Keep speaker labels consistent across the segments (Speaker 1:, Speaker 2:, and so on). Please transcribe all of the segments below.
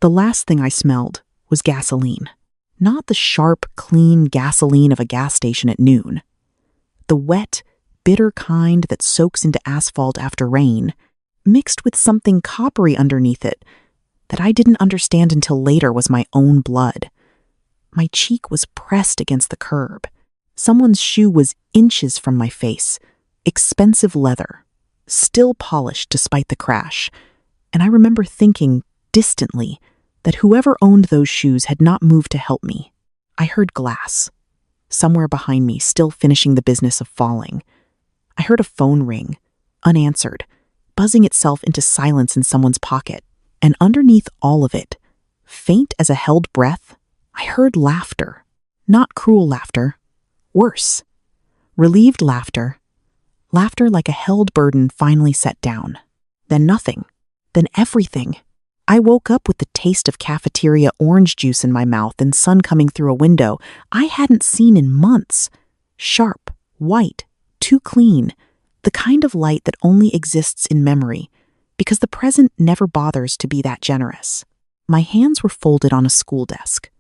Speaker 1: The last thing I smelled was gasoline. Not the sharp, clean gasoline of a gas station at noon. The wet, bitter kind that soaks into asphalt after rain, mixed with something coppery underneath it that I didn't understand until later was my own blood. My cheek was pressed against the curb. Someone's shoe was inches from my face. Expensive leather, still polished despite the crash. And I remember thinking, distantly, that whoever owned those shoes had not moved to help me. I heard glass, somewhere behind me, still finishing the business of falling. I heard a phone ring, unanswered, buzzing itself into silence in someone's pocket. And underneath all of it, faint as a held breath, I heard laughter. Not cruel laughter. Worse. Relieved laughter. Laughter like a held burden finally set down. Then nothing. Then everything. I woke up with the taste of cafeteria orange juice in my mouth and sun coming through a window I hadn't seen in months. Sharp, white, too clean. The kind of light that only exists in memory, because the present never bothers to be that generous. My hands were folded on a school desk.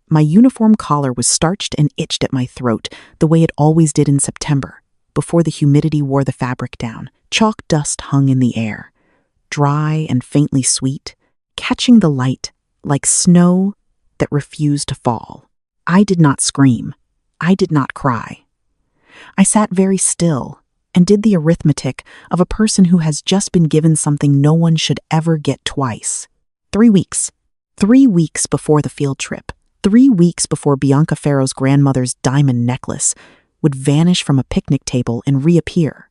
Speaker 1: My uniform collar was starched and itched at my throat the way it always did in September, before the humidity wore the fabric down. Chalk dust hung in the air, dry and faintly sweet, catching the light like snow that refused to fall. I did not scream. I did not cry. I sat very still and did the arithmetic of a person who has just been given something no one should ever get twice. 3 weeks. 3 weeks before the field trip. 3 weeks before Bianca Ferro's grandmother's diamond necklace would vanish from a picnic table and reappear,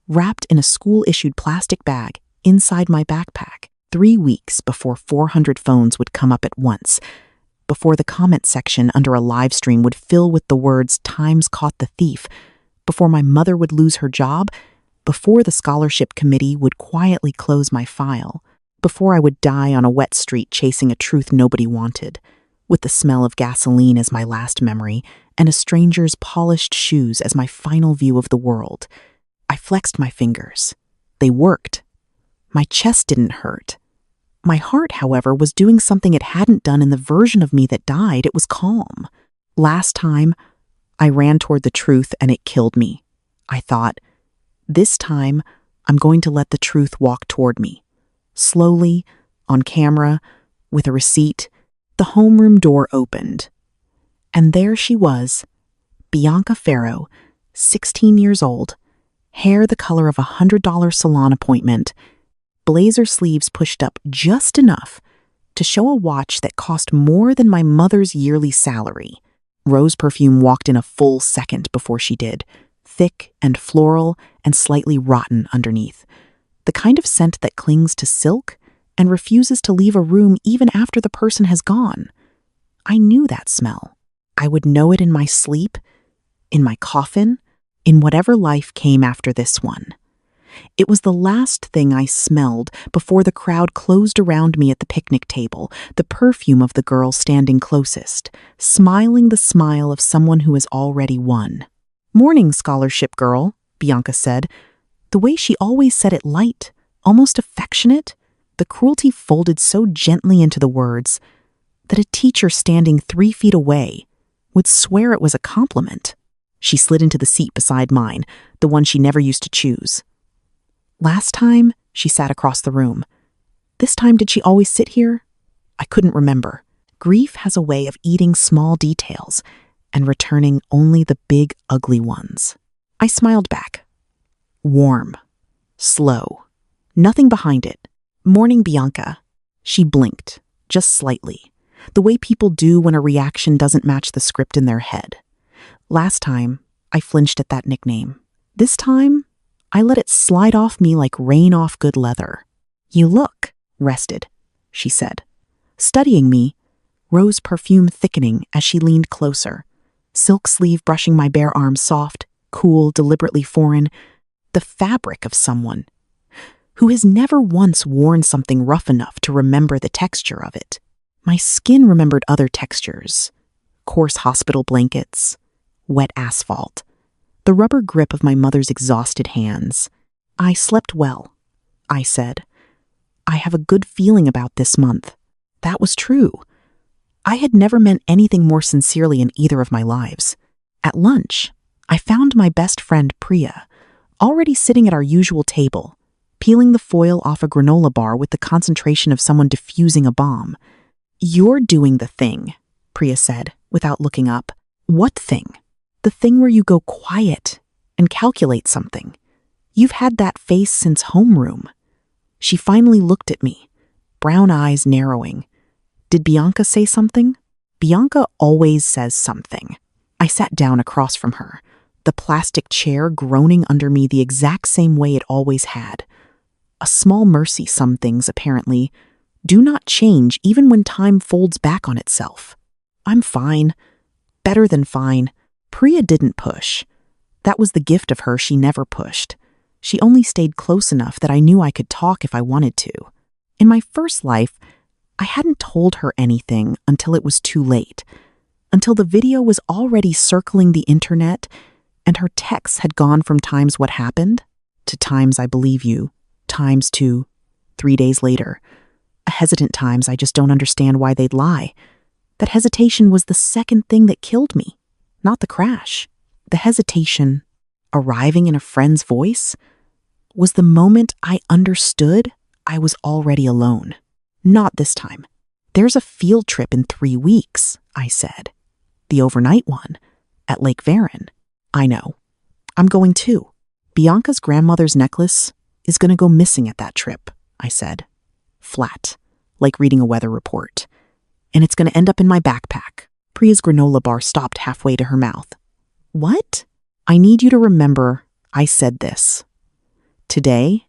Speaker 1: wrapped in a school-issued plastic bag inside my backpack. 3 weeks before 400 phones would come up at once, before the comment section under a live stream would fill with the words "Times caught the thief," before my mother would lose her job, before the scholarship committee would quietly close my file, before I would die on a wet street chasing a truth nobody wanted, with the smell of gasoline as my last memory and a stranger's polished shoes as my final view of the world. I flexed my fingers. They worked. My chest didn't hurt. My heart, however, was doing something it hadn't done in the version of me that died. It was calm. Last time, I ran toward the truth and it killed me. I thought, this time, I'm going to let the truth walk toward me. Slowly, on camera, with a receipt, the homeroom door opened. And there she was, Bianca Ferro, 16 years old, hair the color of a $100 salon appointment, blazer sleeves pushed up just enough to show a watch that cost more than my mother's yearly salary. Rose perfume walked in a full second before she did, thick and floral and slightly rotten underneath. The kind of scent that clings to silk and refuses to leave a room even after the person has gone. I knew that smell. I would know it in my sleep, in my coffin, in whatever life came after this one. It was the last thing I smelled before the crowd closed around me at the picnic table, the perfume of the girl standing closest, smiling the smile of someone who has already won. "Morning, scholarship girl," Bianca said. The way she always said it light, almost affectionate, the cruelty folded so gently into the words that a teacher standing 3 feet away would swear it was a compliment. She slid into the seat beside mine, the one she never used to choose. Last time, she sat across the room. This time, did she always sit here? I couldn't remember. Grief has a way of eating small details and returning only the big, ugly ones. I smiled back. Warm. Slow. Nothing behind it. "Morning, Bianca." She blinked, just slightly, the way people do when a reaction doesn't match the script in their head. Last time, I flinched at that nickname. This time, I let it slide off me like rain off good leather. "You look rested," she said. Studying me, rose perfume thickening as she leaned closer, silk sleeve brushing my bare arm soft, cool, deliberately foreign, the fabric of someone who has never once worn something rough enough to remember the texture of it. My skin remembered other textures, coarse hospital blankets, wet asphalt, the rubber grip of my mother's exhausted hands. "I slept well," I said. "I have a good feeling about this month." That was true. I had never meant anything more sincerely in either of my lives. At lunch, I found my best friend Priya, already sitting at our usual table, peeling the foil off a granola bar with the concentration of someone defusing a bomb. "You're doing the thing," Priya said, without looking up. "What thing?" "The thing where you go quiet and calculate something. You've had that face since homeroom." She finally looked at me, brown eyes narrowing. "Did Bianca say something?" "Bianca always says something." I sat down across from her, the plastic chair groaning under me the exact same way it always had. A small mercy, some things, apparently, do not change even when time folds back on itself. "I'm fine. Better than fine." Priya didn't push. That was the gift of her, she never pushed. She only stayed close enough that I knew I could talk if I wanted to. In my first life, I hadn't told her anything until it was too late, until the video was already circling the internet and her texts had gone from times "what happened" to times "I believe you," times to 3 days later. A hesitant times "I just don't understand why they'd lie." That hesitation was the second thing that killed me, not the crash. The hesitation, arriving in a friend's voice, was the moment I understood I was already alone. "Not this time. There's a field trip in 3 weeks," I said. "The overnight one, at Lake Varon." "I know. I'm going too. Bianca's grandmother's necklace is going to go missing at that trip," I said. Flat, like reading a weather report. "And it's going to end up in my backpack." Priya's granola bar stopped halfway to her mouth. "What?" "I need you to remember I said this. Today,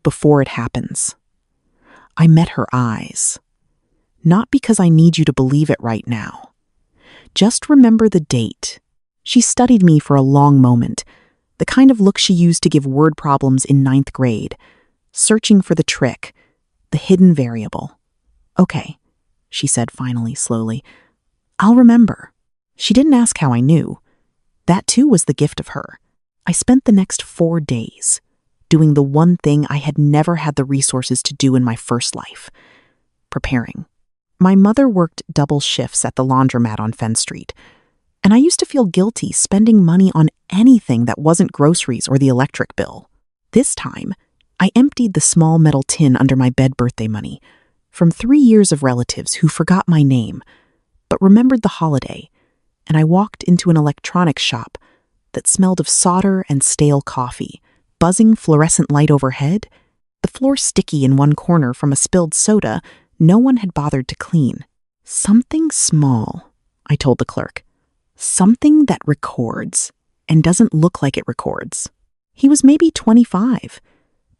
Speaker 1: before it happens." I met her eyes. "Not because I need you to believe it right now. Just remember the date." She studied me for a long moment, the kind of look she used to give word problems in 9th grade, searching for the trick, the hidden variable. "Okay," she said finally, slowly. "I'll remember." She didn't ask how I knew. That too was the gift of her. I spent the next 4 days doing the one thing I had never had the resources to do in my first life: preparing. My mother worked double shifts at the laundromat on Fenn Street, and I used to feel guilty spending money on anything that wasn't groceries or the electric bill. This time, I emptied the small metal tin under my bed birthday money from 3 years of relatives who forgot my name, but remembered the holiday, and I walked into an electronics shop that smelled of solder and stale coffee, buzzing fluorescent light overhead, the floor sticky in one corner from a spilled soda no one had bothered to clean. "Something small," I told the clerk. "Something that records and doesn't look like it records." He was maybe 25,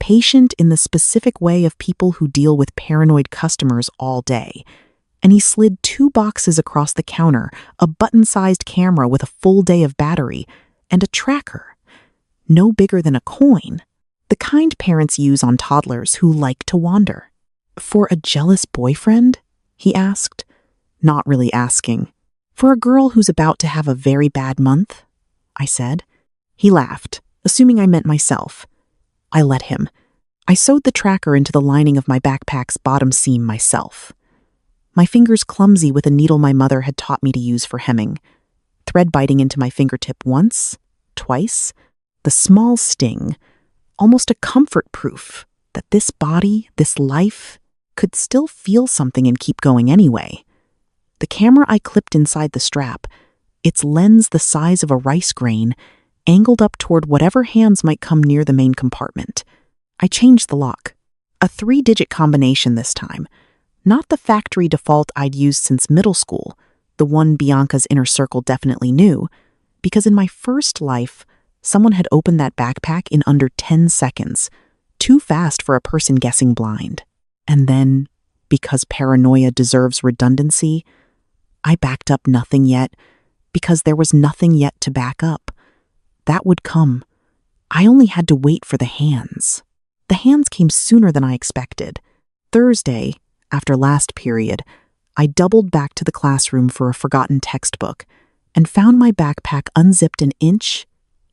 Speaker 1: patient in the specific way of people who deal with paranoid customers all day, and he slid 2 boxes across the counter, a button-sized camera with a full day of battery, and a tracker, no bigger than a coin, the kind parents use on toddlers who like to wander. "For a jealous boyfriend?" he asked, not really asking. "For a girl who's about to have a very bad month?" I said. He laughed, assuming I meant myself. I let him. I sewed the tracker into the lining of my backpack's bottom seam myself. My fingers clumsy with a needle my mother had taught me to use for hemming, thread biting into my fingertip once, twice, the small sting, almost a comfort proof that this body, this life, could still feel something and keep going anyway. The camera I clipped inside the strap, its lens the size of a rice grain, angled up toward whatever hands might come near the main compartment. I changed the lock. A 3-digit combination this time. Not the factory default I'd used since middle school, the one Bianca's inner circle definitely knew, because in my first life, someone had opened that backpack in under 10 seconds, too fast for a person guessing blind. And then, because paranoia deserves redundancy, I backed up nothing yet, because there was nothing yet to back up. That would come. I only had to wait for the hands. The hands came sooner than I expected. Thursday, after last period, I doubled back to the classroom for a forgotten textbook and found my backpack unzipped an inch,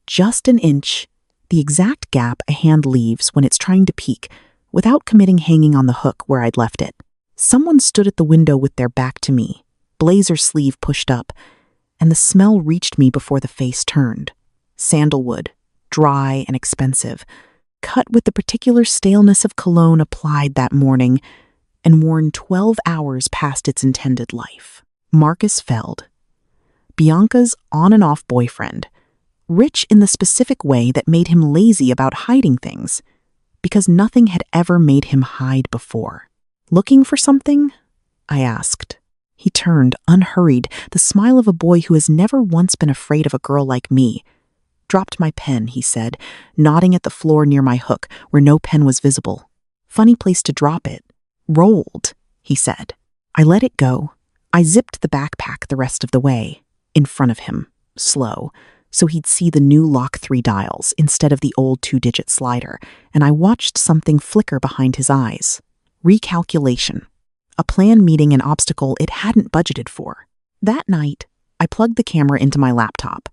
Speaker 1: just an inch, the exact gap a hand leaves when it's trying to peek, without committing hanging on the hook where I'd left it. Someone stood at the window with their back to me, blazer sleeve pushed up, and the smell reached me before the face turned. Sandalwood, dry and expensive, cut with the particular staleness of cologne applied that morning and worn 12 hours past its intended life. Marcus Feld, Bianca's on and off boyfriend, rich in the specific way that made him lazy about hiding things, because nothing had ever made him hide before. Looking for something? I asked. He turned, unhurried, the smile of a boy who has never once been afraid of a girl like me. Dropped my pen, he said, nodding at the floor near my hook, where no pen was visible. Funny place to drop it. Rolled, he said. I let it go. I zipped the backpack the rest of the way, in front of him, slow, so he'd see the new lock 3 dials instead of the old 2-digit slider, and I watched something flicker behind his eyes. Recalculation. A plan meeting an obstacle it hadn't budgeted for. That night, I plugged the camera into my laptop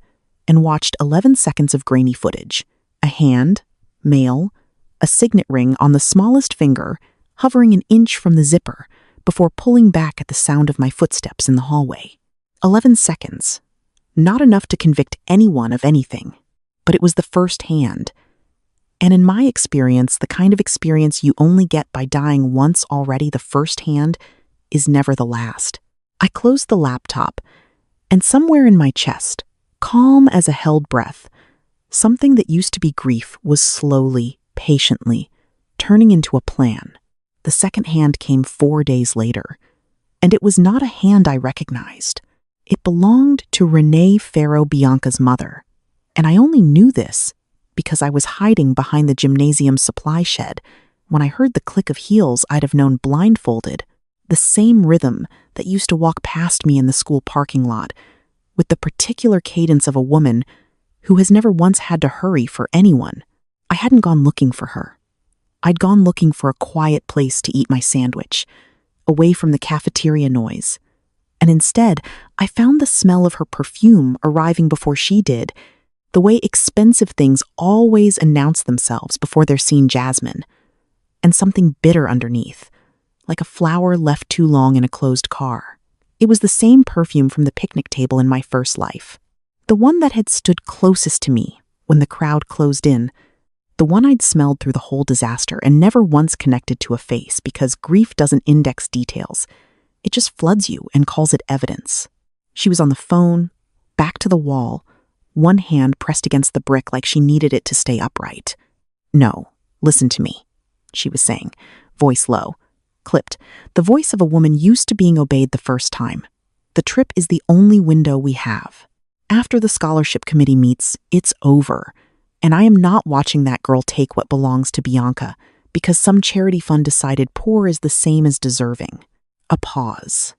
Speaker 1: and watched 11 seconds of grainy footage. A hand, male, a signet ring on the smallest finger, hovering an inch from the zipper, before pulling back at the sound of my footsteps in the hallway. 11 seconds. Not enough to convict anyone of anything, but it was the first hand. And in my experience, the kind of experience you only get by dying once already, the first hand is never the last. I closed the laptop, and somewhere in my chest, calm as a held breath, something that used to be grief was slowly, patiently, turning into a plan. The second hand came 4 days later, and it was not a hand I recognized. It belonged to Renee Farrow, Bianca's mother, and I only knew this because I was hiding behind the gymnasium supply shed when I heard the click of heels I'd have known blindfolded, the same rhythm that used to walk past me in the school parking lot, with the particular cadence of a woman who has never once had to hurry for anyone. I hadn't gone looking for her. I'd gone looking for a quiet place to eat my sandwich, away from the cafeteria noise. And instead, I found the smell of her perfume arriving before she did, the way expensive things always announce themselves before they're seen jasmine, and something bitter underneath, like a flower left too long in a closed car. It was the same perfume from the picnic table in my first life, the one that had stood closest to me when the crowd closed in, the one I'd smelled through the whole disaster and never once connected to a face because grief doesn't index details. It just floods you and calls it evidence. She was on the phone, back to the wall, one hand pressed against the brick like she needed it to stay upright. "No, listen to me," she was saying, voice low, clipped, the voice of a woman used to being obeyed the first time. "The trip is the only window we have. After the scholarship committee meets, it's over. And I am not watching that girl take what belongs to Bianca because some charity fund decided poor is the same as deserving." A pause.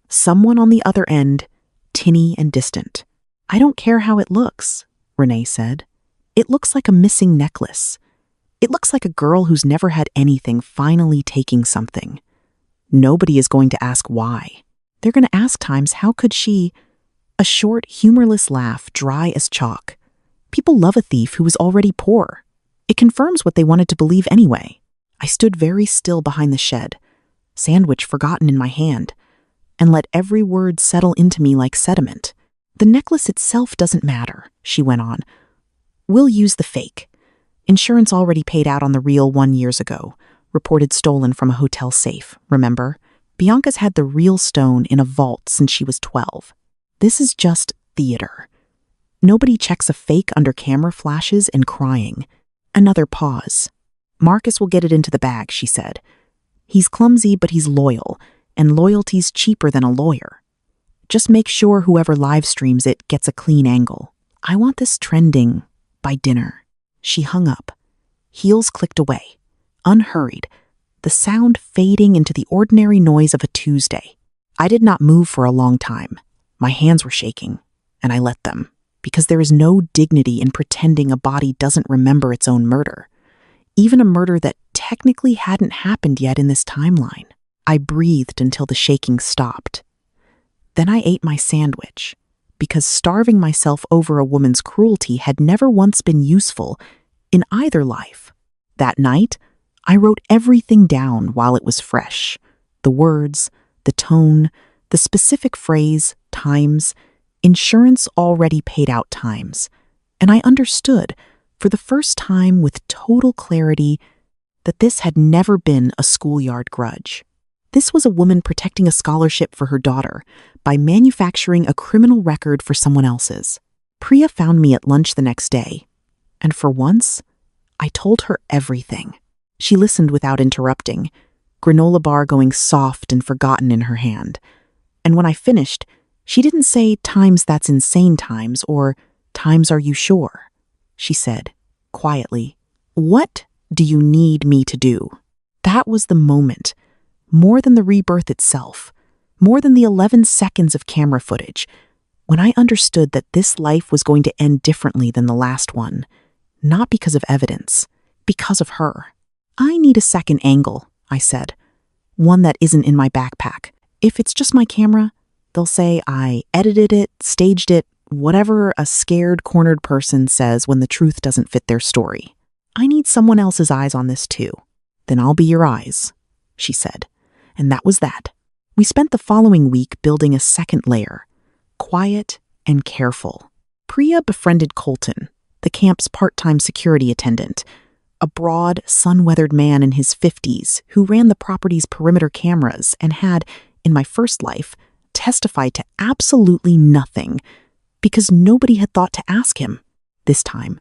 Speaker 1: Someone on the other end, tinny and distant. "I don't care how it looks," Renee said. "It looks like a missing necklace. It looks like a girl who's never had anything finally taking something. Nobody is going to ask why. They're going to ask times, how could she?" A short, humorless laugh, dry as chalk. "People love a thief who is already poor. It confirms what they wanted to believe anyway." I stood very still behind the shed, sandwich forgotten in my hand, and let every word settle into me like sediment. "The necklace itself doesn't matter," she went on. "We'll use the fake. Insurance already paid out on the real 1 year ago, reported stolen from a hotel safe, remember? Bianca's had the real stone in a vault since she was 12. This is just theater. Nobody checks a fake under camera flashes and crying." Another pause. "Marcus will get it into the bag," she said. "He's clumsy, but he's loyal, and loyalty's cheaper than a lawyer. Just make sure whoever live streams it gets a clean angle. I want this trending by dinner." She hung up. Heels clicked away, unhurried, the sound fading into the ordinary noise of a Tuesday. I did not move for a long time. My hands were shaking, and I let them, because there is no dignity in pretending a body doesn't remember its own murder, even a murder that technically hadn't happened yet in this timeline. I breathed until the shaking stopped. Then I ate my sandwich, because starving myself over a woman's cruelty had never once been useful in either life. That night, I wrote everything down while it was fresh. The words, the tone, the specific phrase, times, insurance already paid out times. And I understood, for the first time with total clarity, that this had never been a schoolyard grudge. This was a woman protecting a scholarship for her daughter by manufacturing a criminal record for someone else's. Priya found me at lunch the next day, and for once, I told her everything. She listened without interrupting, granola bar going soft and forgotten in her hand. And when I finished, she didn't say, "Times that's insane times," or "Times are you sure?" She said, quietly, "What do you need me to do?" That was the moment. More than the rebirth itself, more than the 11 seconds of camera footage, when I understood that this life was going to end differently than the last one, not because of evidence, because of her. "I need a second angle," I said. "One that isn't in my backpack. If it's just my camera, they'll say I edited it, staged it, whatever a scared, cornered person says when the truth doesn't fit their story. I need someone else's eyes on this too." "Then I'll be your eyes," she said. And that was that. We spent the following week building a second layer, quiet and careful. Priya befriended Colton, the camp's part-time security attendant, a broad, sun-weathered man in his 50s who ran the property's perimeter cameras and had, in my first life, testified to absolutely nothing because nobody had thought to ask him. This time,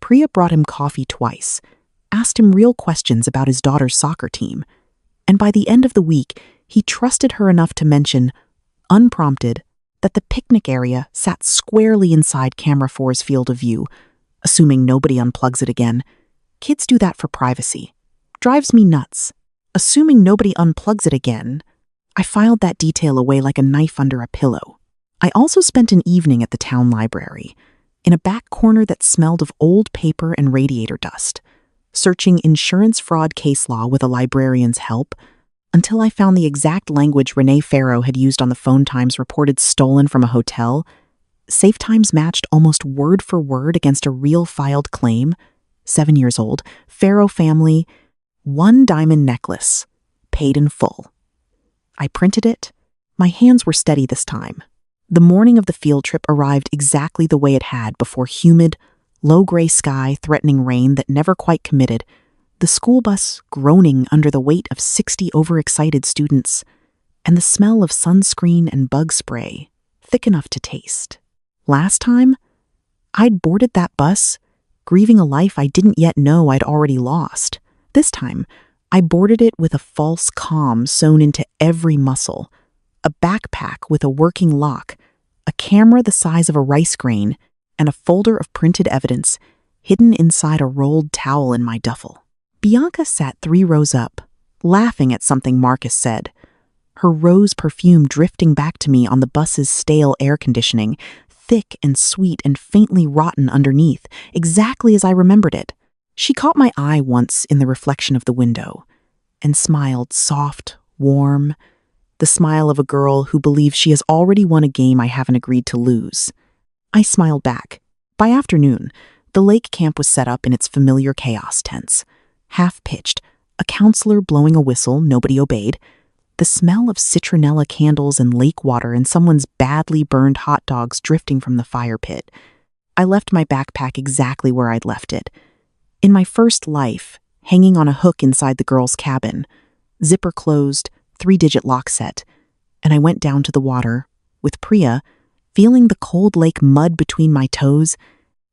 Speaker 1: Priya brought him coffee twice, asked him real questions about his daughter's soccer team, and by the end of the week, he trusted her enough to mention, unprompted, that the picnic area sat squarely inside Camera 4's field of view, assuming nobody unplugs it again. Kids do that for privacy. Drives me nuts. Assuming nobody unplugs it again, I filed that detail away like a knife under a pillow. I also spent an evening at the town library, in a back corner that smelled of old paper and radiator dust, searching insurance fraud case law with a librarian's help, until I found the exact language Renee Farrow had used on the phone times reported stolen from a hotel. Safe times matched almost word for word against a real filed claim. 7 years old, Farrow family, 1 diamond necklace, paid in full. I printed it. My hands were steady this time. The morning of the field trip arrived exactly the way it had before humid, low-gray sky threatening rain that never quite committed, the school bus groaning under the weight of 60 overexcited students, and the smell of sunscreen and bug spray, thick enough to taste. Last time, I'd boarded that bus, grieving a life I didn't yet know I'd already lost. This time, I boarded it with a false calm sewn into every muscle, a backpack with a working lock, a camera the size of a rice grain, and a folder of printed evidence hidden inside a rolled towel in my duffel. Bianca sat 3 rows up, laughing at something Marcus said, her rose perfume drifting back to me on the bus's stale air conditioning, thick and sweet and faintly rotten underneath, exactly as I remembered it. She caught my eye once in the reflection of the window and smiled soft, warm, the smile of a girl who believes she has already won a game I haven't agreed to lose. I smiled back. By afternoon, the lake camp was set up in its familiar chaos tents. Half-pitched, a counselor blowing a whistle nobody obeyed, the smell of citronella candles and lake water and someone's badly burned hot dogs drifting from the fire pit. I left my backpack exactly where I'd left it. In my first life, hanging on a hook inside the girls' cabin, zipper closed, 3-digit lock set, and I went down to the water, with Priya, feeling the cold lake mud between my toes,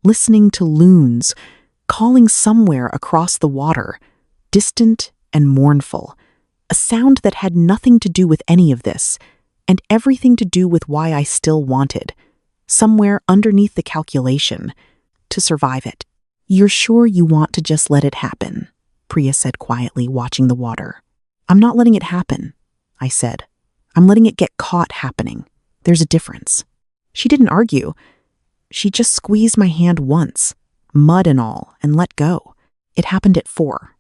Speaker 1: listening to loons, calling somewhere across the water, distant and mournful, a sound that had nothing to do with any of this, and everything to do with why I still wanted, somewhere underneath the calculation, to survive it. "You're sure you want to just let it happen?" Priya said quietly, watching the water. "I'm not letting it happen," I said. "I'm letting it get caught happening. There's a difference." She didn't argue. She just squeezed my hand once, mud and all, and let go. It happened at 4.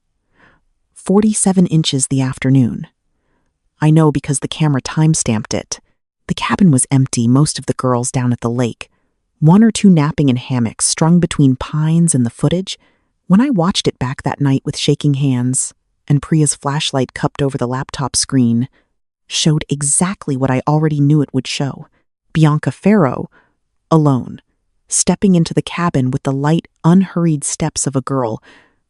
Speaker 1: 47 inches the afternoon. I know because the camera time-stamped it. The cabin was empty, most of the girls down at the lake. 1 or 2 napping in hammocks strung between pines and the footage. When I watched it back that night with shaking hands, and Priya's flashlight cupped over the laptop screen showed exactly what I already knew it would show. Bianca Farrow, alone, stepping into the cabin with the light, unhurried steps of a girl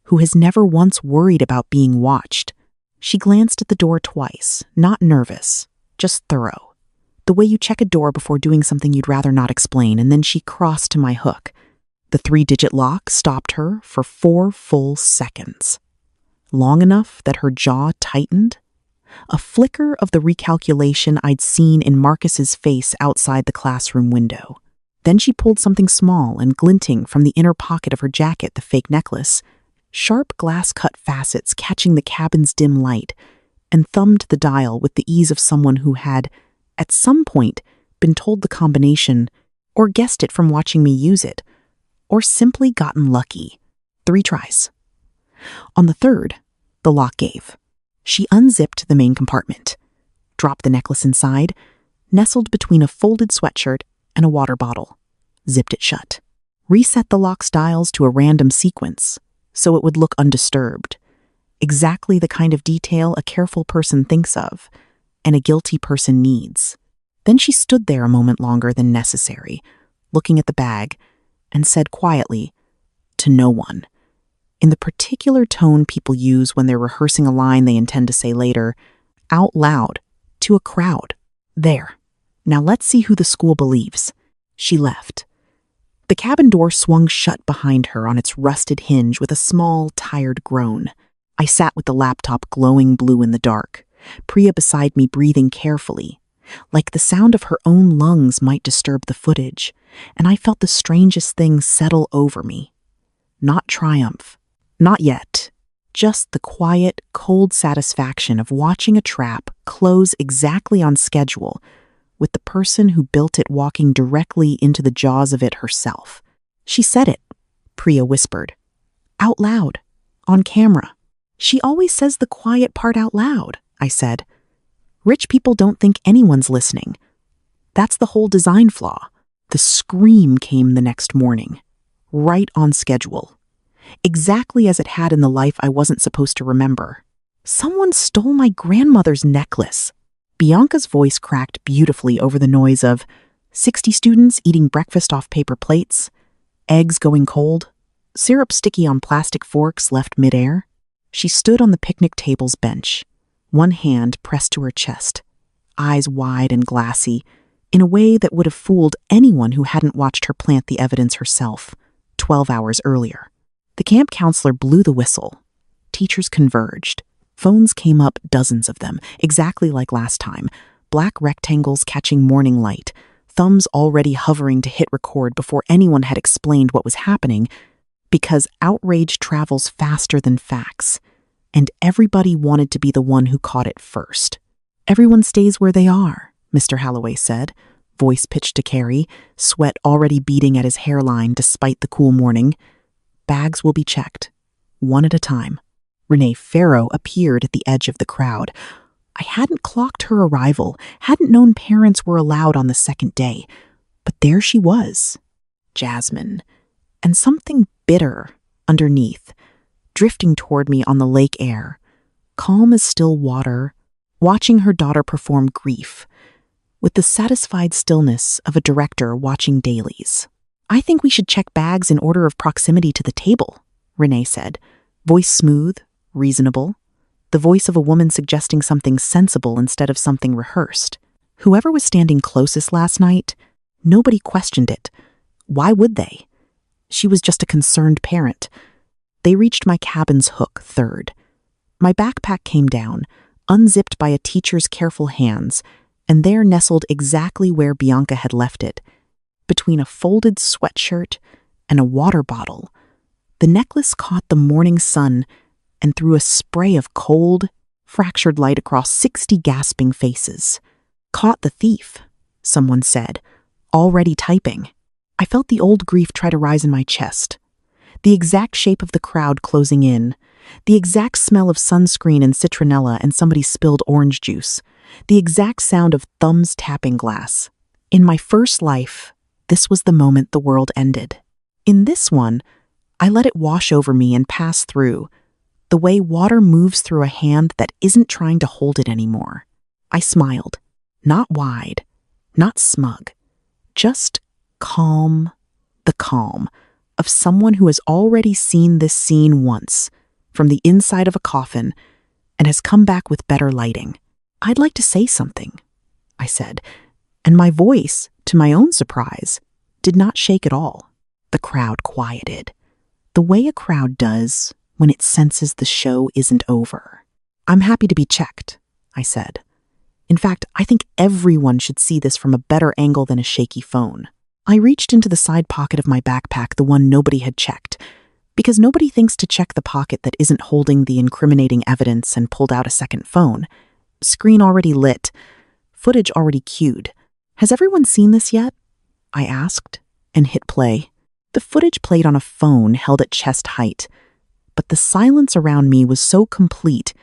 Speaker 1: who has never once worried about being watched. She glanced at the door twice, not nervous, just thorough. The way you check a door before doing something you'd rather not explain, and then she crossed to my hook. The 3-digit lock stopped her for 4 full seconds. Long enough that her jaw tightened. A flicker of the recalculation I'd seen in Marcus's face outside the classroom window. Then she pulled something small and glinting from the inner pocket of her jacket, the fake necklace, sharp glass-cut facets catching the cabin's dim light, and thumbed the dial with the ease of someone who had, at some point, been told the combination, or guessed it from watching me use it, or simply gotten lucky. 3 tries. On the third, the lock gave. She unzipped the main compartment, dropped the necklace inside, nestled between a folded sweatshirt and a water bottle, zipped it shut, reset the lock's dials to a random sequence so it would look undisturbed, exactly the kind of detail a careful person thinks of and a guilty person needs. Then she stood there a moment longer than necessary, looking at the bag, and said quietly, to no one, in the particular tone people use when they're rehearsing a line they intend to say later, out loud, to a crowd. There. Now let's see who the school believes. She left. The cabin door swung shut behind her on its rusted hinge with a small, tired groan. I sat with the laptop glowing blue in the dark, Priya beside me breathing carefully, like the sound of her own lungs might disturb the footage, and I felt the strangest thing settle over me. Not triumph. Not yet. Just the quiet, cold satisfaction of watching a trap close exactly on schedule, with the person who built it walking directly into the jaws of it herself. She said it, Priya whispered. Out loud. On camera. She always says the quiet part out loud, I said. Rich people don't think anyone's listening. That's the whole design flaw. The scream came the next morning, right on schedule. Exactly as it had in the life I wasn't supposed to remember. Someone stole my grandmother's necklace. Bianca's voice cracked beautifully over the noise of 60 students eating breakfast off paper plates, eggs going cold, syrup sticky on plastic forks left midair. She stood on the picnic table's bench, one hand pressed to her chest, eyes wide and glassy, in a way that would have fooled anyone who hadn't watched her plant the evidence herself, 12 hours earlier. The camp counselor blew the whistle. Teachers converged. Phones came up, dozens of them, exactly like last time. Black rectangles catching morning light, thumbs already hovering to hit record before anyone had explained what was happening, because outrage travels faster than facts, and everybody wanted to be the one who caught it first. Everyone stays where they are, Mr. Halloway said, voice pitched to Carrie, sweat already beading at his hairline despite the cool morning. Bags will be checked, one at a time. Renee Farrow appeared at the edge of the crowd. I hadn't clocked her arrival, hadn't known parents were allowed on the second day. But there she was, Jasmine, and something bitter underneath, drifting toward me on the lake air, calm as still water, watching her daughter perform grief, with the satisfied stillness of a director watching dailies. I think we should check bags in order of proximity to the table, Renee said, voice smooth, reasonable, the voice of a woman suggesting something sensible instead of something rehearsed. Whoever was standing closest last night, nobody questioned it. Why would they? She was just a concerned parent. They reached my cabin's hook third. My backpack came down, unzipped by a teacher's careful hands, and there nestled exactly where Bianca had left it, between a folded sweatshirt and a water bottle. The necklace caught the morning sun and threw a spray of cold, fractured light across 60 gasping faces. Caught the thief, someone said, already typing. I felt the old grief try to rise in my chest. The exact shape of the crowd closing in, the exact smell of sunscreen and citronella and somebody's spilled orange juice, the exact sound of thumbs tapping glass. In my first life, this was the moment the world ended. In this one, I let it wash over me and pass through, The way water moves through a hand that isn't trying to hold it anymore. I smiled. Not wide, not smug. Just calm. The calm of someone who has already seen this scene once, from the inside of a coffin, and has come back with better lighting. "I'd like to say something," I said, and my voice, to my own surprise, did not shake at all. The crowd quieted, the way a crowd does when it senses the show isn't over. "I'm happy to be checked," I said. "In fact, I think everyone should see this from a better angle than a shaky phone." I reached into the side pocket of my backpack, the one nobody had checked, because nobody thinks to check the pocket that isn't holding the incriminating evidence, and pulled out a second phone. Screen already lit, footage already queued. "Has everyone seen this yet?" I asked, and hit play. The footage played on a phone held at chest height, but the silence around me was so complete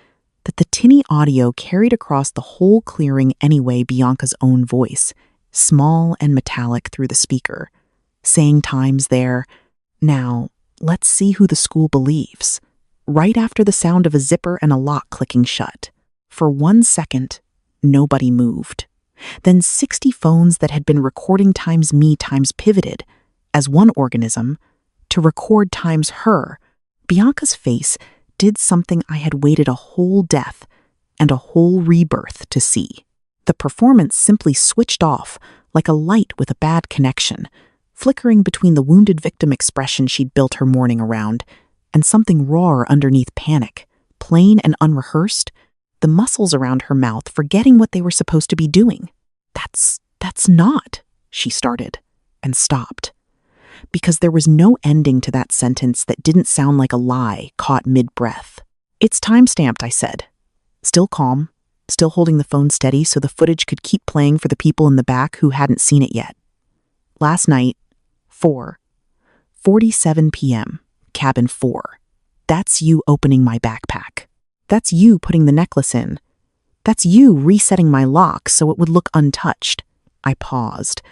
Speaker 1: that the tinny audio carried across the whole clearing anyway. Bianca's own voice, small and metallic through the speaker, saying times there, "Now, let's see who the school believes," right after the sound of a zipper and a lock clicking shut. For 1 second, nobody moved. Then 60 phones that had been recording times me times pivoted, as one organism, to record times her. Bianca's face did something I had waited a whole death and a whole rebirth to see. The performance simply switched off like a light with a bad connection, flickering between the wounded victim expression she'd built her mourning around and something rawer underneath panic, plain and unrehearsed, the muscles around her mouth forgetting what they were supposed to be doing. That's not," she started, and stopped. Because there was no ending to that sentence that didn't sound like a lie caught mid-breath. "It's time-stamped," I said. Still calm, still holding the phone steady so the footage could keep playing for the people in the back who hadn't seen it yet. "Last night, 4:47 p.m., cabin 4. That's you opening my backpack. That's you putting the necklace in. That's you resetting my lock so it would look untouched." I paused,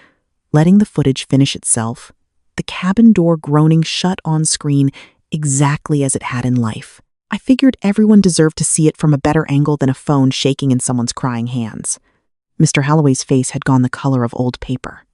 Speaker 1: letting the footage finish itself, the cabin door groaning shut on screen exactly as it had in life. I figured everyone deserved to see it from a better angle than a phone shaking in someone's crying hands. Mr. Holloway's face had gone the color of old paper.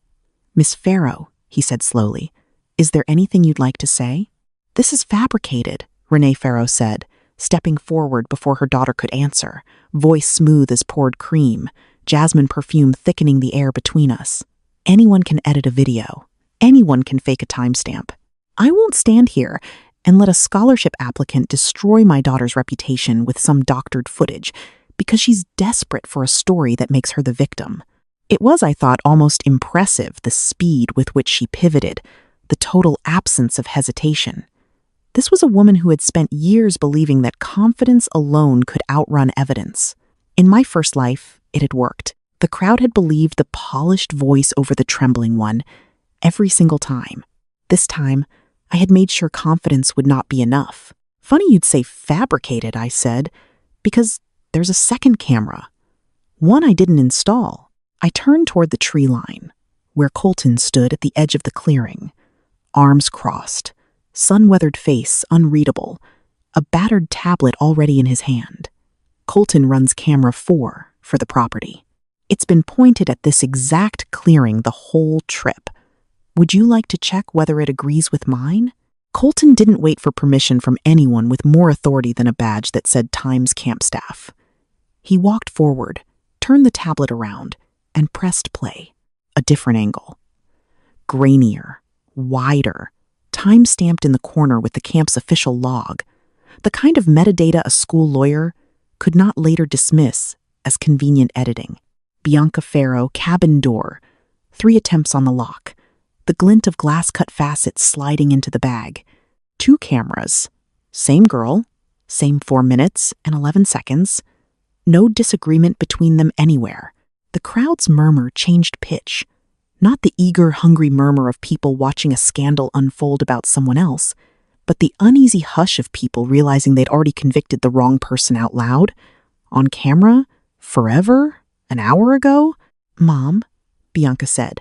Speaker 1: "Miss Farrow," he said slowly, "is there anything you'd like to say?" "This is fabricated," Renee Farrow said, stepping forward before her daughter could answer, voice smooth as poured cream, jasmine perfume thickening the air between us. "Anyone can edit a video. Anyone can fake a timestamp. I won't stand here and let a scholarship applicant destroy my daughter's reputation with some doctored footage because she's desperate for a story that makes her the victim." It was, I thought, almost impressive, the speed with which she pivoted, the total absence of hesitation. This was a woman who had spent years believing that confidence alone could outrun evidence. In my first life, it had worked. The crowd had believed the polished voice over the trembling one every single time. This time, I had made sure confidence would not be enough. "Funny you'd say fabricated," I said, "because there's a second camera. One I didn't install." I turned toward the tree line, where Colton stood at the edge of the clearing, arms crossed, sun-weathered face unreadable, a battered tablet already in his hand. Colton runs camera 4 for the property. It's been pointed at this exact clearing the whole trip. "Would you like to check whether it agrees with mine?" Colton didn't wait for permission from anyone with more authority than a badge that said Times Camp Staff. He walked forward, turned the tablet around, and pressed play. A different angle. Grainier, wider, time-stamped in the corner with the camp's official log, the kind of metadata a school lawyer could not later dismiss as convenient editing. Bianca Farrow, cabin door, 3 attempts on the lock, the glint of glass-cut facets sliding into the bag. 2 cameras, same girl, same 4 minutes and 11 seconds, no disagreement between them anywhere. The crowd's murmur changed pitch, not the eager, hungry murmur of people watching a scandal unfold about someone else, but the uneasy hush of people realizing they'd already convicted the wrong person out loud, on camera, forever, an hour ago. "Mom," Bianca said,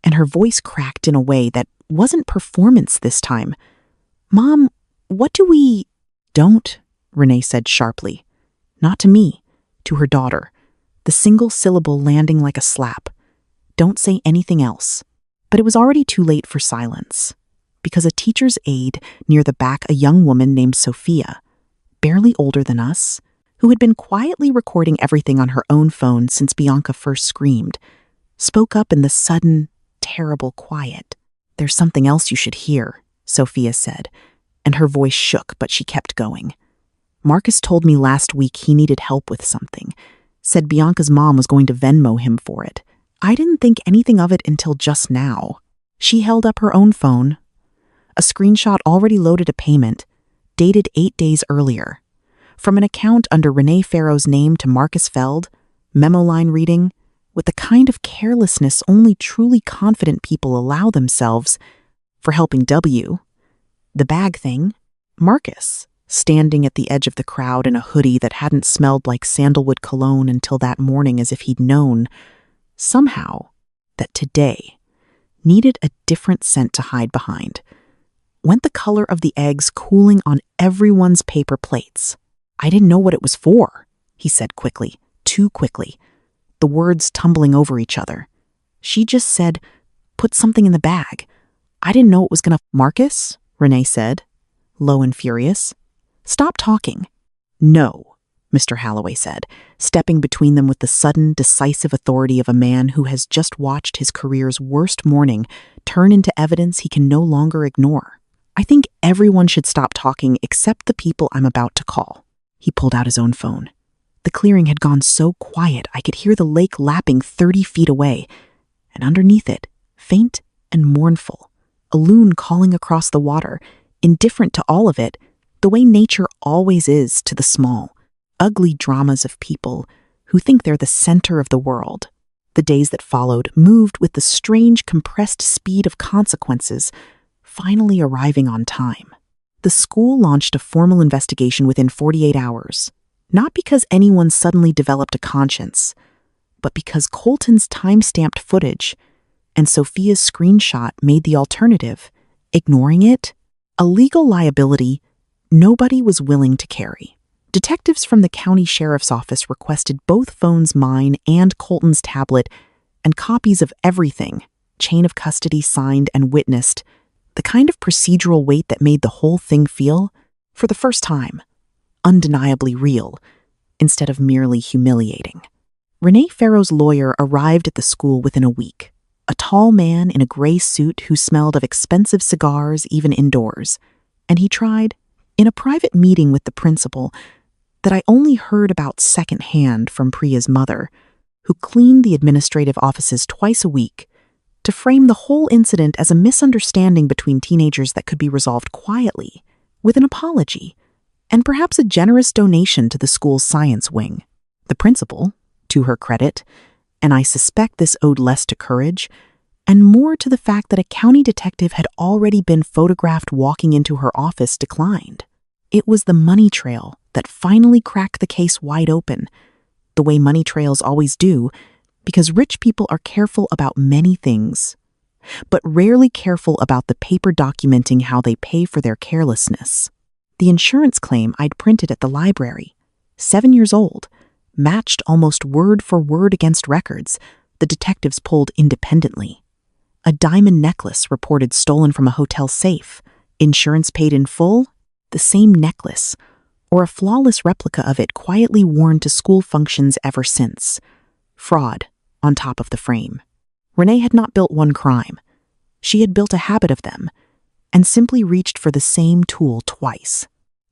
Speaker 1: and her voice cracked in a way that wasn't performance this time. "Mom, what do we—" "Don't," Renee said sharply. Not to me, to her daughter, the single syllable landing like a slap. Don't say anything else. But it was already too late for silence, because a teacher's aide near the back, a young woman named Sophia, barely older than us, who had been quietly recording everything on her own phone since Bianca first screamed, spoke up in the sudden, terrible quiet. There's something else you should hear, Sophia said, and her voice shook, but she kept going. Marcus told me last week he needed help with something, said Bianca's mom was going to Venmo him for it. I didn't think anything of it until just now. She held up her own phone. A screenshot already loaded a payment, dated 8 days earlier. From an account under Renee Farrow's name to Marcus Feld, memo line reading, with the kind of carelessness only truly confident people allow themselves, for helping W. The bag thing, Marcus, standing at the edge of the crowd in a hoodie that hadn't smelled like sandalwood cologne until that morning, as if he'd known, somehow, that today needed a different scent to hide behind, went the color of the eggs cooling on everyone's paper plates. I didn't know what it was for, he said quickly, too quickly, the words tumbling over each other. She just said, put something in the bag. I didn't know it was gonna— Marcus, Renee said, low and furious. Stop talking. No, Mr. Halloway said, stepping between them with the sudden, decisive authority of a man who has just watched his career's worst morning turn into evidence he can no longer ignore. I think everyone should stop talking except the people I'm about to call. He pulled out his own phone. The clearing had gone so quiet I could hear the lake lapping 30 feet away, and underneath it, faint and mournful, a loon calling across the water, indifferent to all of it, the way nature always is to the small, ugly dramas of people who think they're the center of the world. The days that followed moved with the strange compressed speed of consequences, finally arriving on time. The school launched a formal investigation within 48 hours, not because anyone suddenly developed a conscience, but because Colton's time-stamped footage and Sophia's screenshot made the alternative, ignoring it, a legal liability nobody was willing to carry. Detectives from the county sheriff's office requested both phones, mine and Colton's tablet, and copies of everything, chain of custody signed and witnessed, the kind of procedural weight that made the whole thing feel, for the first time, undeniably real, instead of merely humiliating. Renee Farrow's lawyer arrived at the school within a week, a tall man in a gray suit who smelled of expensive cigars even indoors, and he tried, in a private meeting with the principal, that I only heard about secondhand from Priya's mother, who cleaned the administrative offices twice a week, to frame the whole incident as a misunderstanding between teenagers that could be resolved quietly, with an apology, and perhaps a generous donation to the school's science wing. The principal, to her credit, and I suspect this owed less to courage, and more to the fact that a county detective had already been photographed walking into her office, declined. It was the money trail that finally cracked the case wide open, the way money trails always do, because rich people are careful about many things, but rarely careful about the paper documenting how they pay for their carelessness. The insurance claim I'd printed at the library, 7 years old, matched almost word for word against records the detectives pulled independently. A diamond necklace reported stolen from a hotel safe, insurance paid in full, the same necklace, or a flawless replica of it quietly worn to school functions ever since. Fraud on top of the frame. Renee had not built one crime. She had built a habit of them, and simply reached for the same tool twice.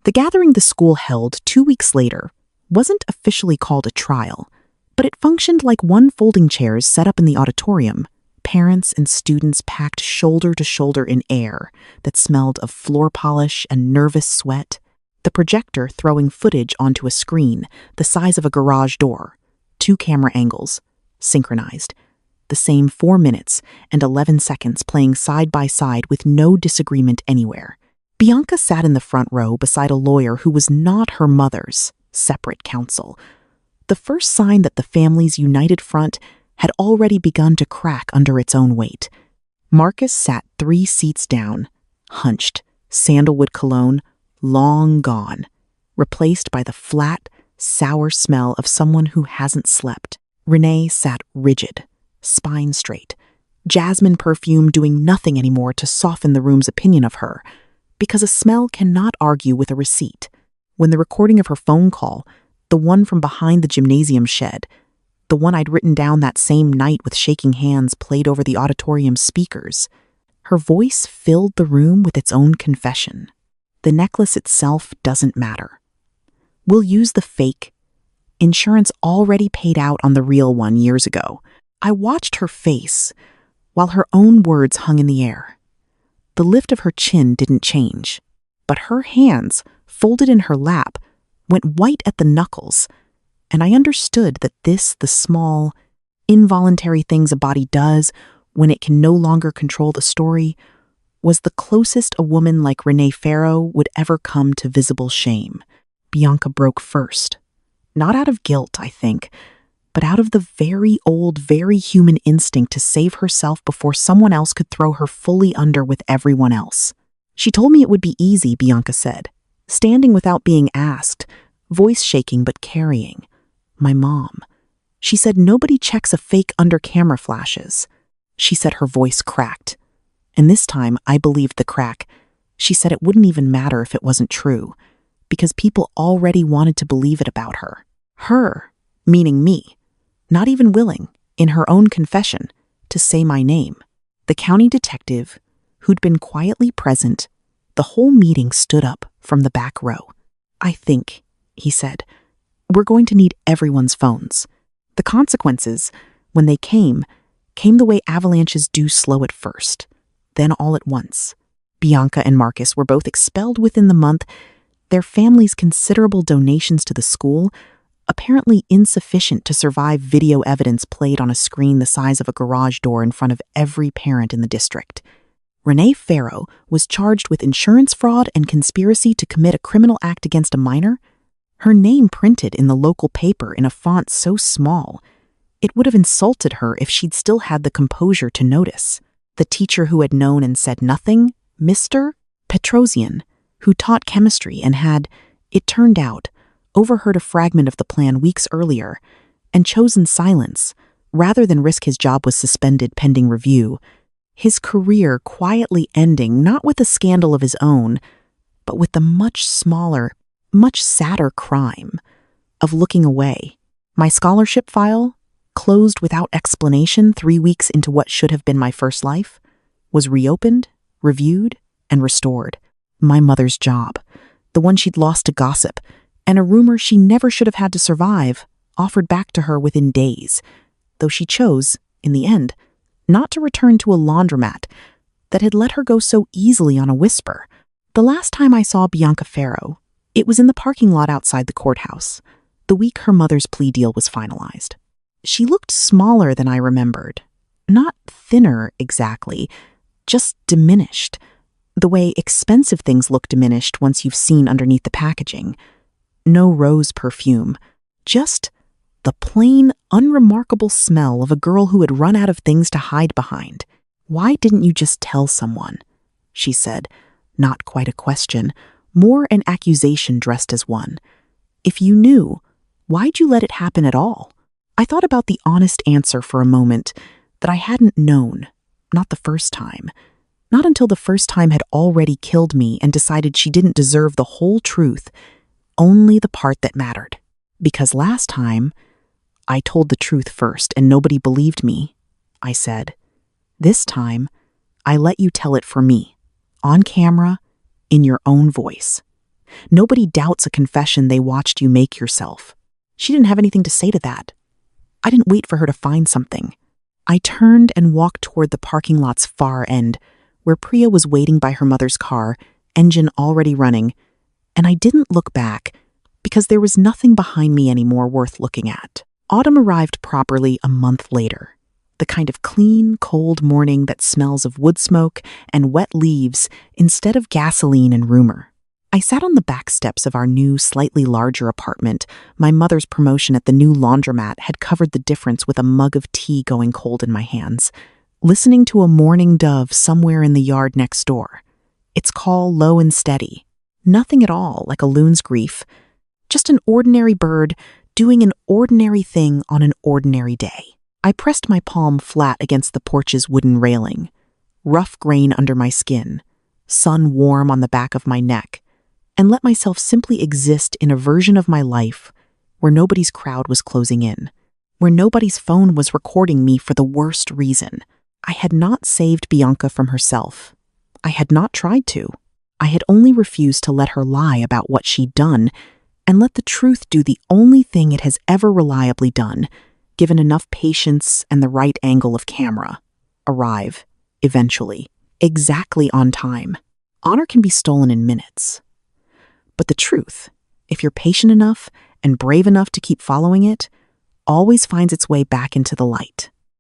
Speaker 1: The gathering the school held 2 weeks later wasn't officially called a trial, but it functioned like one folding chairs set up in the auditorium, parents and students packed shoulder to shoulder in air that smelled of floor polish and nervous sweat, the projector throwing footage onto a screen the size of a garage door, 2 camera angles, synchronized, the same 4 minutes and 11 seconds playing side by side with no disagreement anywhere. Bianca sat in the front row beside a lawyer who was not her mother's separate counsel, the first sign that the family's united front had already begun to crack under its own weight. Marcus sat 3 seats down, hunched, sandalwood cologne long gone, replaced by the flat, sour smell of someone who hasn't slept. Renee sat rigid, spine straight, jasmine perfume doing nothing anymore to soften the room's opinion of her, because a smell cannot argue with a receipt. When the recording of her phone call, the one from behind the gymnasium shed, the one I'd written down that same night with shaking hands played over the auditorium speakers, her voice filled the room with its own confession. The necklace itself doesn't matter. We'll use the fake. Insurance already paid out on the real one years ago. I watched her face while her own words hung in the air. The lift of her chin didn't change, but her hands, folded in her lap, went white at the knuckles, and I understood that the small, involuntary things a body does when it can no longer control the story, was the closest a woman like Renee Farrow would ever come to visible shame. Bianca broke first. Not out of guilt, I think, but out of the very old, very human instinct to save herself before someone else could throw her fully under with everyone else. She told me it would be easy, Bianca said, standing without being asked, voice shaking but carrying. My mom. She said nobody checks a fake under camera flashes. She said her voice cracked. And this time, I believed the crack. She said it wouldn't even matter if it wasn't true, because people already wanted to believe it about her. Her, meaning me, not even willing, in her own confession, to say my name. The county detective, who'd been quietly present, the whole meeting stood up from the back row. I think, he said, we're going to need everyone's phones. The consequences, when they came the way avalanches do slow at first, then all at once. Bianca and Marcus were both expelled within the month, their families' considerable donations to the school apparently insufficient to survive video evidence played on a screen the size of a garage door in front of every parent in the district. Renee Farrow was charged with insurance fraud and conspiracy to commit a criminal act against a minor. Her name printed in the local paper in a font so small, it would have insulted her if she'd still had the composure to notice. The teacher who had known and said nothing, Mr. Petrosian, who taught chemistry and had, it turned out, overheard a fragment of the plan weeks earlier and chosen silence rather than risk his job was suspended pending review, his career quietly ending not with a scandal of his own, but with the much smaller, much sadder crime of looking away. My scholarship file, closed without explanation 3 weeks into what should have been my first life, was reopened, reviewed, and restored. My mother's job, the one she'd lost to gossip, and a rumor she never should have had to survive, offered back to her within days, though she chose, in the end, not to return to a laundromat that had let her go so easily on a whisper. The last time I saw Bianca Farrow, it was in the parking lot outside the courthouse, the week her mother's plea deal was finalized. She looked smaller than I remembered. Not thinner, exactly, just diminished, the way expensive things look diminished once you've seen underneath the packaging. No rose perfume, just the plain, unremarkable smell of a girl who had run out of things to hide behind. "Why didn't you just tell someone?" she said, not quite a question, more an accusation dressed as one. "If you knew, why'd you let it happen at all?" I thought about the honest answer for a moment, that I hadn't known, not the first time. Not until the first time had already killed me and decided she didn't deserve the whole truth, only the part that mattered. Because last time, I told the truth first and nobody believed me, I said. This time, I let you tell it for me, on camera, in your own voice. Nobody doubts a confession they watched you make yourself. She didn't have anything to say to that. I didn't wait for her to find something. I turned and walked toward the parking lot's far end, where Priya was waiting by her mother's car, engine already running, and I didn't look back because there was nothing behind me anymore worth looking at. Autumn arrived properly a month later, the kind of clean, cold morning that smells of wood smoke and wet leaves instead of gasoline and rumor. I sat on the back steps of our new, slightly larger apartment. My mother's promotion at the new laundromat had covered the difference with a mug of tea going cold in my hands, listening to a mourning dove somewhere in the yard next door, its call low and steady. Nothing at all like a loon's grief, Just an ordinary bird doing an ordinary thing on an ordinary day. I pressed my palm flat against the porch's wooden railing, rough grain under my skin, sun warm on the back of my neck, and let myself simply exist in a version of my life where nobody's crowd was closing in, where nobody's phone was recording me for the worst reason. I had not saved Bianca from herself. I had not tried to. I had only refused to let her lie about what she'd done and let the truth do the only thing it has ever reliably done, given enough patience and the right angle of camera. Arrive, eventually, exactly on time. Honor can be stolen in minutes. But the truth, if you're patient enough and brave enough to keep following it, always finds its way back into the light.